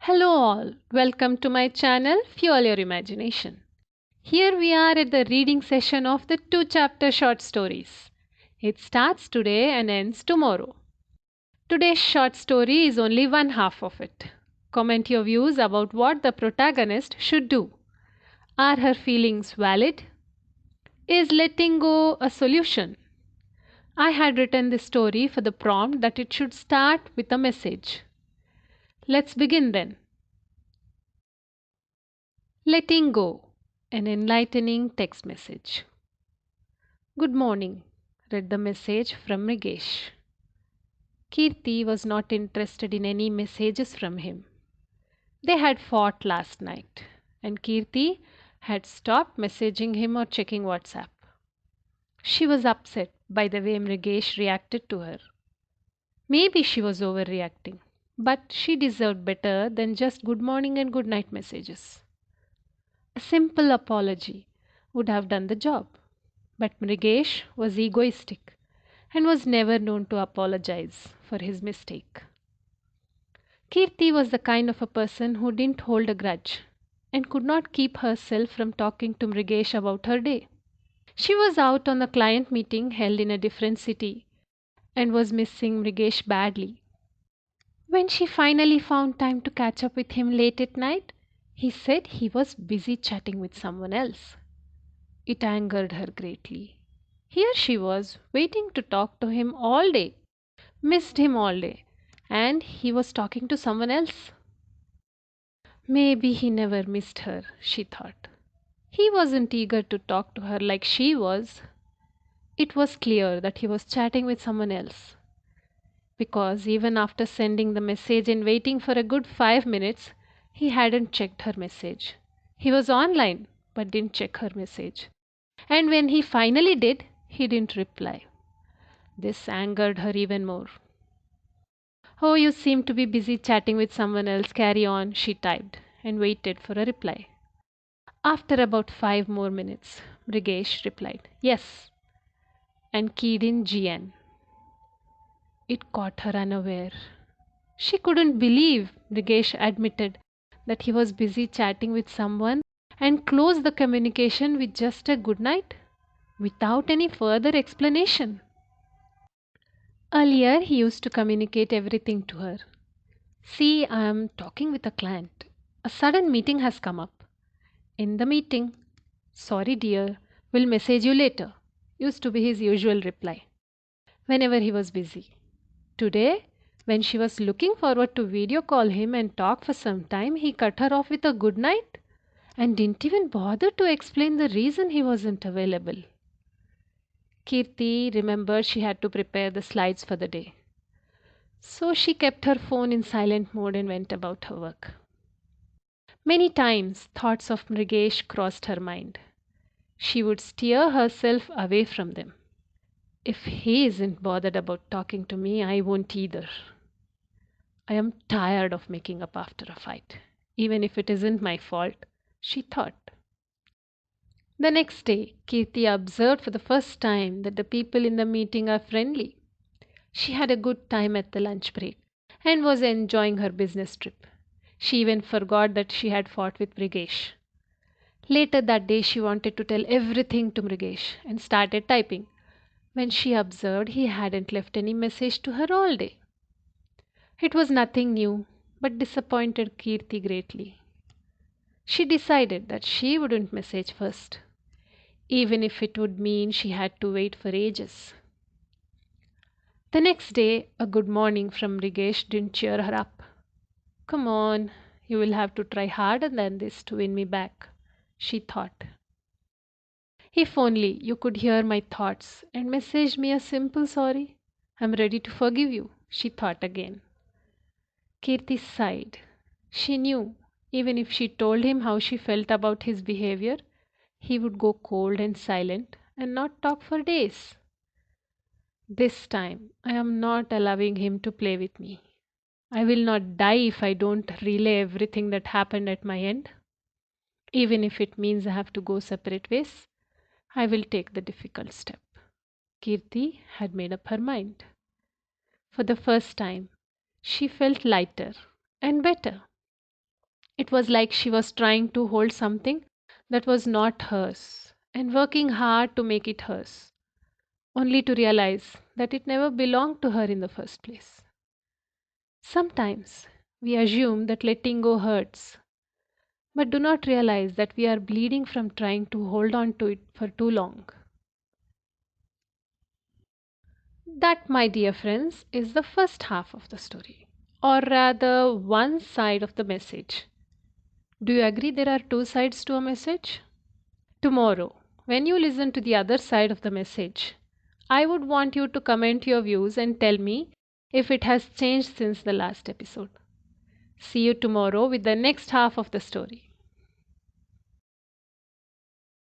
Hello, all. Welcome to my channel Fuel Your Imagination. Here we are at the reading session of the two chapter short stories. It starts today and ends tomorrow. Today's short story is only one half of it. Comment your views about what the protagonist should do. Are her feelings valid? Is letting go a solution? I had written this story for the prompt that it should start with a message. Let's begin then. Letting go, an enlightening text message. Good morning, read the message from Mrigesh. Kirti was not interested in any messages from him. They had fought last night, and Kirti had stopped messaging him or checking WhatsApp. She was upset by the way Mrigesh reacted to her. Maybe she was overreacting, but she deserved better than just good morning and good night messages. A simple apology would have done the job. But Mrigesh was egoistic and was never known to apologize for his mistake. Kirti was the kind of a person who didn't hold a grudge and could not keep herself from talking to Mrigesh about her day. She was out on a client meeting held in a different city and was missing Mrigesh badly. When she finally found time to catch up with him late at night, he said he was busy chatting with someone else. It angered her greatly. Here she was, waiting to talk to him all day, missed him all day, and he was talking to someone else. Maybe he never missed her, she thought. He wasn't eager to talk to her like she was. It was clear that he was chatting with someone else. Because even after sending the message and waiting for a good 5 minutes, he hadn't checked her message. He was online, but didn't check her message. And when he finally did, he didn't reply. This angered her even more. Oh, you seem to be busy chatting with someone else. Carry on, she typed, and waited for a reply. After about 5 more minutes, Mrigesh replied, Yes, and keyed in GN. It caught her unaware. She couldn't believe Mrigesh admitted that he was busy chatting with someone and closed the communication with just a good night without any further explanation. Earlier, he used to communicate everything to her. See, I am talking with a client. A sudden meeting has come up. In the meeting, sorry dear, will message you later, used to be his usual reply whenever he was busy. Today, when she was looking forward to video call him and talk for some time, he cut her off with a good night and didn't even bother to explain the reason he wasn't available. Kirti remembered she had to prepare the slides for the day. So she kept her phone in silent mode and went about her work. Many times thoughts of Mrigesh crossed her mind. She would steer herself away from them. If he isn't bothered about talking to me, I won't either. I am tired of making up after a fight, even if it isn't my fault, she thought. The next day, Kirti observed for the first time that the people in the meeting are friendly. She had a good time at the lunch break and was enjoying her business trip. She even forgot that she had fought with Mrigesh. Later that day, she wanted to tell everything to Mrigesh and started typing when she observed he hadn't left any message to her all day. It was nothing new, but disappointed Kirti greatly. She decided that she wouldn't message first, even if it would mean she had to wait for ages. The next day, a good morning from Mrigesh didn't cheer her up. Come on, you will have to try harder than this to win me back, she thought. If only you could hear my thoughts and message me a simple sorry. I'm ready to forgive you, she thought again. Kirti sighed. She knew, even if she told him how she felt about his behavior, he would go cold and silent and not talk for days. This time, I am not allowing him to play with me. I will not die if I don't relay everything that happened at my end. Even if it means I have to go separate ways, I will take the difficult step. Kirti had made up her mind. For the first time, she felt lighter and better. It was like she was trying to hold something that was not hers and working hard to make it hers, only to realize that it never belonged to her in the first place. Sometimes we assume that letting go hurts, but do not realize that we are bleeding from trying to hold on to it for too long. That, my dear friends, is the first half of the story, or rather, one side of the message. Do you agree there are two sides to a message? Tomorrow, when you listen to the other side of the message, I would want you to comment your views and tell me if it has changed since the last episode. See you tomorrow with the next half of the story.